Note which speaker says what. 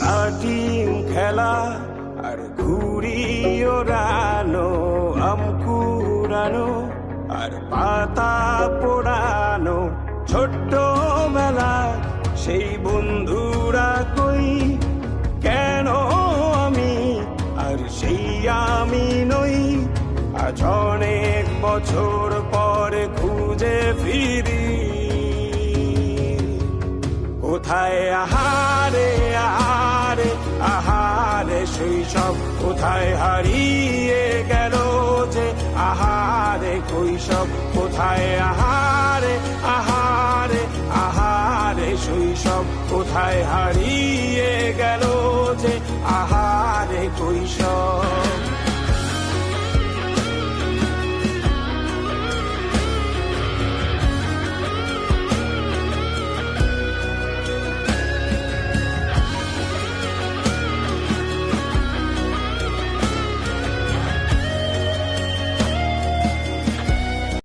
Speaker 1: লাটিম খেলা আর ঘুড়ি ওড়ানো, আম কুড়ানো আর পাতা পোড়ানো, ছোট্ট মেলা সেই বন্ধুরা কই, কেন আমি আর সেই আমি নই। আজ অনেক বছর পরে খুঁজে ফিরি, কোথায় আহারে আহারে আহারে শৈশব, কোথায় হারিয়ে গেল যে আহারে কৈশব, কোথায় আহারে আহারে আহারে শৈশব, কোথায় হারিয়ে গেল